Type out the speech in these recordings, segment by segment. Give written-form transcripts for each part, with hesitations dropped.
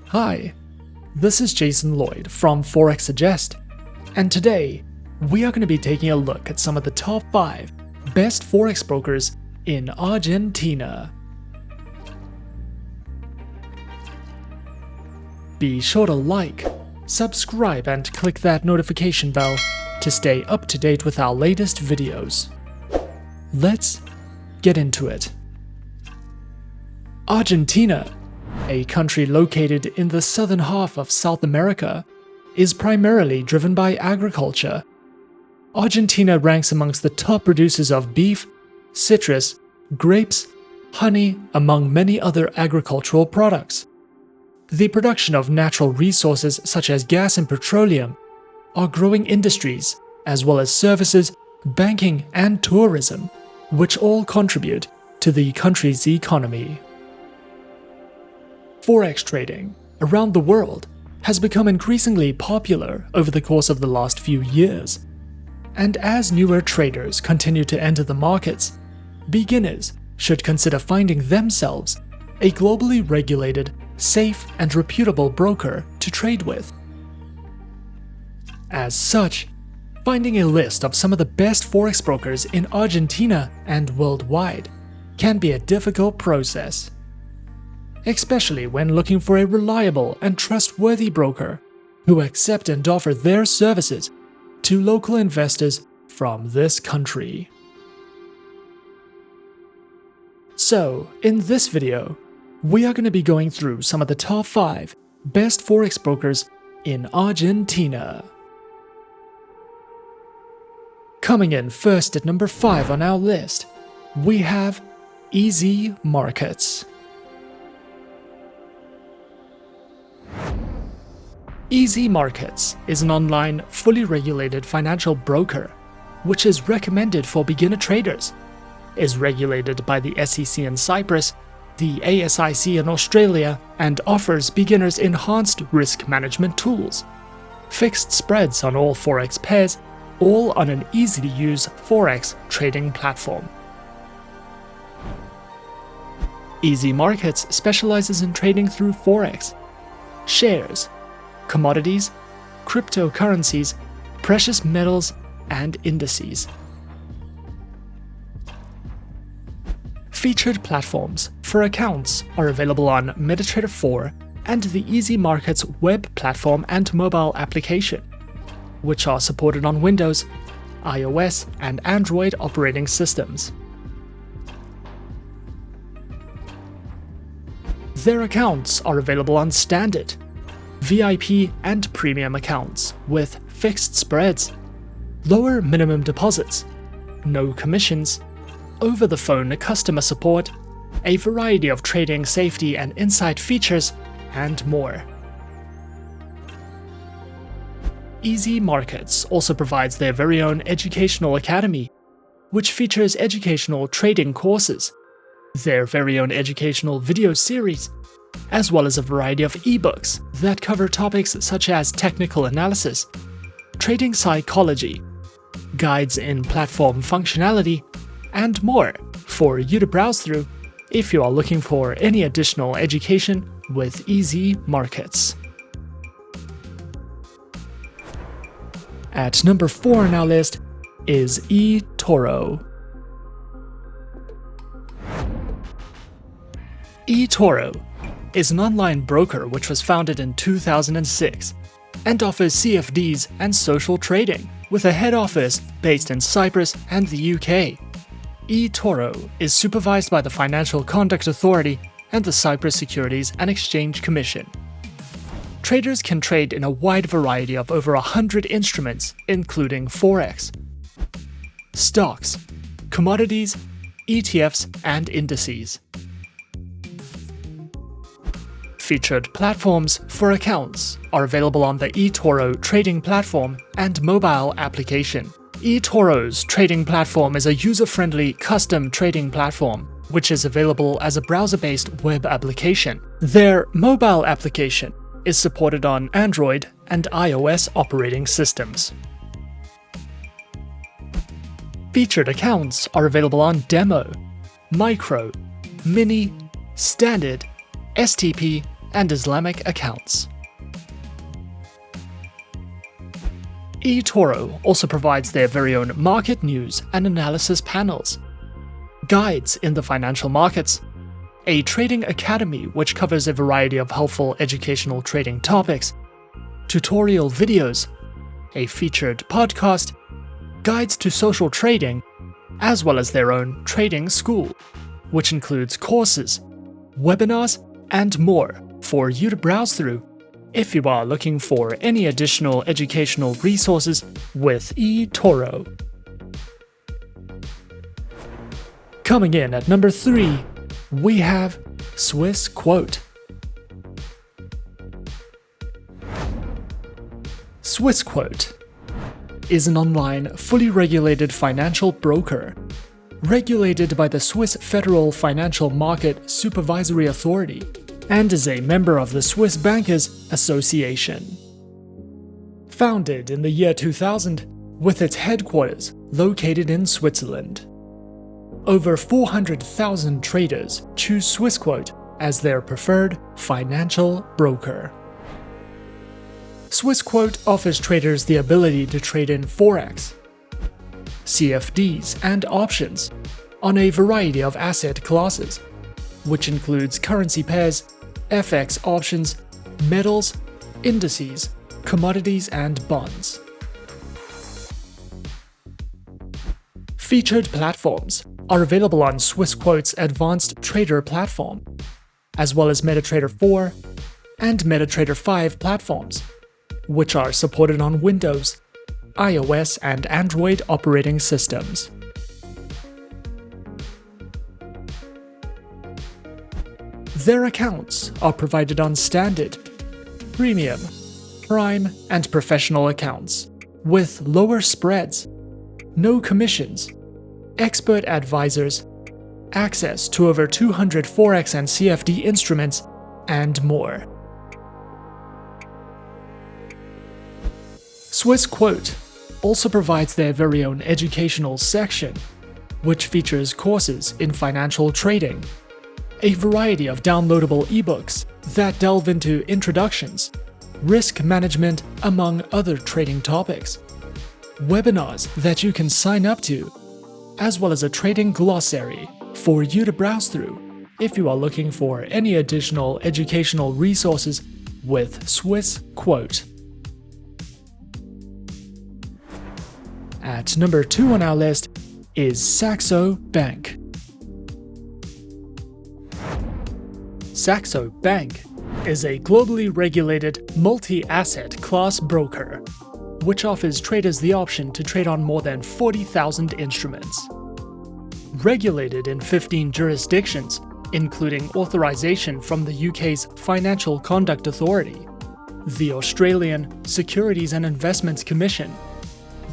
Hi, this is Jason Lloyd from Forexsuggest, and today we are going to be taking a look at some of the top 5 best Forex brokers in Argentina. Be sure to like, subscribe, and click that notification bell to stay up to date with our latest videos. Let's get into it. Argentina, a country located in the southern half of South America, is primarily driven by agriculture. Argentina ranks amongst the top producers of beef, citrus, grapes, honey, among many other agricultural products. The production of natural resources such as gas and petroleum are growing industries, as well as services, banking, and tourism, which all contribute to the country's economy. Forex trading around the world has become increasingly popular over the course of the last few years. And as newer traders continue to enter the markets, beginners should consider finding themselves a globally regulated, safe, and reputable broker to trade with. As such, finding a list of some of the best Forex brokers in Argentina and worldwide can be a difficult process, especially when looking for a reliable and trustworthy broker who accept and offer their services to local investors from this country. So, in this video, we are going to be going through some of the top 5 best Forex brokers in Argentina. Coming in first at number 5 on our list, we have EasyMarkets. EasyMarkets is an online, fully regulated financial broker, which is recommended for beginner traders, is regulated by the SEC in Cyprus, the ASIC in Australia, and offers beginners enhanced risk management tools, fixed spreads on all Forex pairs, all on an easy-to-use Forex trading platform. EasyMarkets specializes in trading through Forex, shares, commodities, cryptocurrencies, precious metals, and indices. Featured platforms for accounts are available on MetaTrader 4 and the EasyMarkets Web platform and mobile application, which are supported on Windows, iOS, and Android operating systems. Their accounts are available on standard, VIP, and premium accounts with fixed spreads, lower minimum deposits, no commissions, over-the-phone customer support, a variety of trading safety and insight features, and more. EasyMarkets also provides their very own educational academy, which features educational trading courses, their very own educational video series, as well as a variety of ebooks that cover topics such as technical analysis, trading psychology, guides in platform functionality, and more for you to browse through if you are looking for any additional education with EasyMarkets. At number 4 on our list is eToro. eToro is an online broker which was founded in 2006 and offers CFDs and social trading, with a head office based in Cyprus and the UK. eToro is supervised by the Financial Conduct Authority and the Cyprus Securities and Exchange Commission. Traders can trade in a wide variety of over 100 instruments, including Forex, stocks, commodities, ETFs, and indices. Featured platforms for accounts are available on the eToro trading platform and mobile application. eToro's trading platform is a user-friendly custom trading platform, which is available as a browser-based web application. Their mobile application is supported on Android and iOS operating systems. Featured accounts are available on Demo, Micro, Mini, Standard, STP, and Islamic accounts. eToro also provides their very own market news and analysis panels, guides in the financial markets, a trading academy which covers a variety of helpful educational trading topics, tutorial videos, a featured podcast, guides to social trading, as well as their own trading school, which includes courses, webinars, and more for you to browse through if you are looking for any additional educational resources with eToro. Coming in at number 3, we have Swissquote. Swissquote is an online, fully regulated financial broker, regulated by the Swiss Federal Financial Market Supervisory Authority, and is a member of the Swiss Bankers Association. Founded in the year 2000, with its headquarters located in Switzerland. Over 400,000 traders choose Swissquote as their preferred financial broker. Swissquote offers traders the ability to trade in Forex, CFDs, and options on a variety of asset classes, which includes currency pairs, FX options, metals, indices, commodities, and bonds. Featured platforms are available on Swissquote's advanced trader platform, as well as MetaTrader 4 and MetaTrader 5 platforms, which are supported on Windows, iOS, and Android operating systems. Their accounts are provided on Standard, Premium, Prime, and Professional accounts, with lower spreads, no commissions, expert advisors, access to over 200 Forex and CFD instruments, and more. Swissquote also provides their very own educational section, which features courses in financial trading, a variety of downloadable ebooks that delve into introductions, risk management, among other trading topics, webinars that you can sign up to, as well as a trading glossary for you to browse through if you are looking for any additional educational resources with Swissquote. At number 2 on our list is Saxo Bank. Saxo Bank is a globally regulated multi-asset class broker, which offers traders the option to trade on more than 40,000 instruments. Regulated in 15 jurisdictions, including authorization from the UK's Financial Conduct Authority, the Australian Securities and Investments Commission,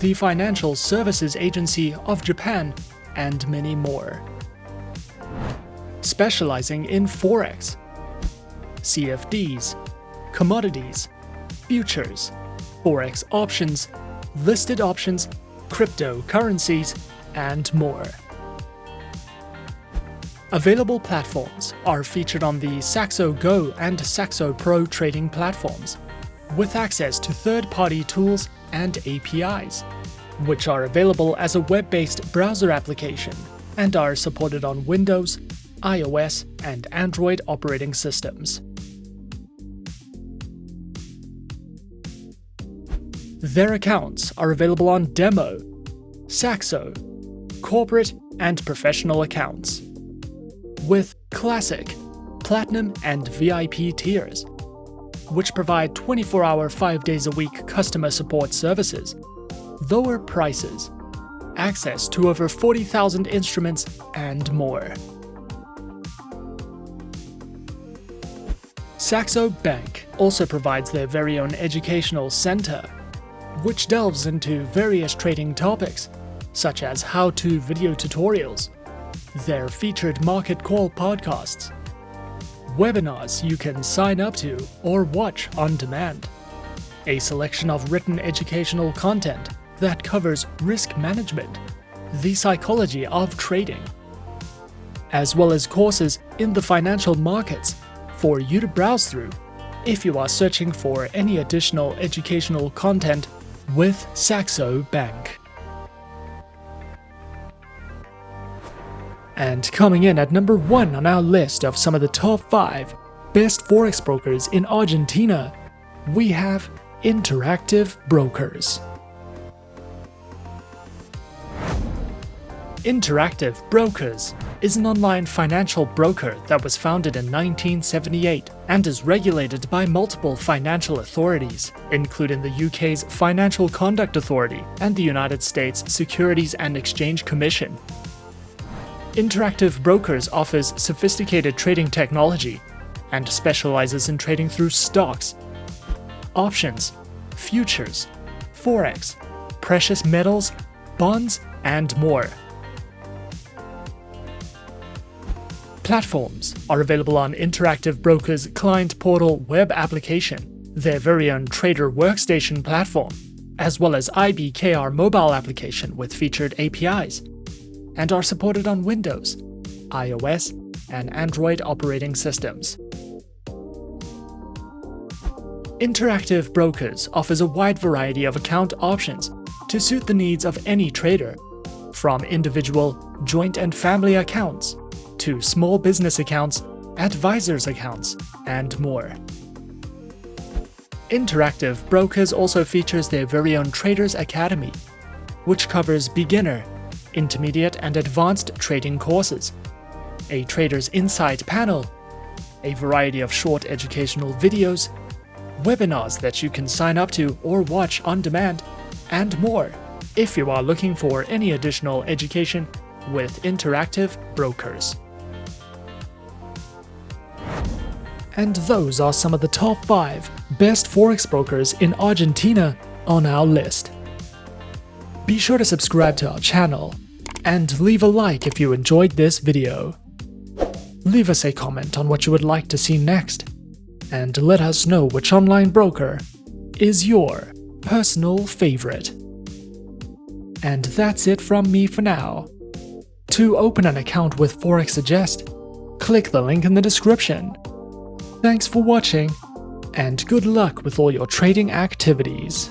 the Financial Services Agency of Japan, and many more. Specializing in Forex, CFDs, commodities, futures, Forex options, listed options, cryptocurrencies, and more. Available platforms are featured on the Saxo Go and Saxo Pro trading platforms, with access to third-party tools and APIs, which are available as a web-based browser application and are supported on Windows, iOS, and Android operating systems. Their accounts are available on Demo, Saxo, Corporate, and Professional accounts, with Classic, Platinum, and VIP tiers, which provide 24-hour 5 days a week customer support services, lower prices, access to over 40,000 instruments, and more. Saxo Bank also provides their very own educational center, which delves into various trading topics, such as how-to video tutorials, their featured market call podcasts, webinars you can sign up to or watch on demand, a selection of written educational content that covers risk management, the psychology of trading, as well as courses in the financial markets for you to browse through if you are searching for any additional educational content with Saxo Bank. And coming in at number 1 on our list of some of the top 5 best Forex brokers in Argentina, we have Interactive Brokers. Interactive Brokers is an online financial broker that was founded in 1978 and is regulated by multiple financial authorities, including the UK's Financial Conduct Authority and the United States Securities and Exchange Commission. Interactive Brokers offers sophisticated trading technology and specializes in trading through stocks, options, futures, Forex, precious metals, bonds, and more. Platforms are available on Interactive Brokers' client portal web application, their very own trader workstation platform, as well as IBKR mobile application with featured APIs, and are supported on Windows, iOS, and Android operating systems. Interactive Brokers offers a wide variety of account options to suit the needs of any trader, from individual, joint and family accounts, to small business accounts, advisors accounts, and more. Interactive Brokers also features their very own Traders Academy, which covers beginner, intermediate and advanced trading courses, a Traders Insight panel, a variety of short educational videos, webinars that you can sign up to or watch on demand, and more if you are looking for any additional education with Interactive Brokers. And those are some of the top 5 best Forex brokers in Argentina on our list. Be sure to subscribe to our channel and leave a like if you enjoyed this video. Leave us a comment on what you would like to see next, and let us know which online broker is your personal favorite. And that's it from me for now. To open an account with Forexsuggest, click the link in the description. Thanks for watching, and good luck with all your trading activities.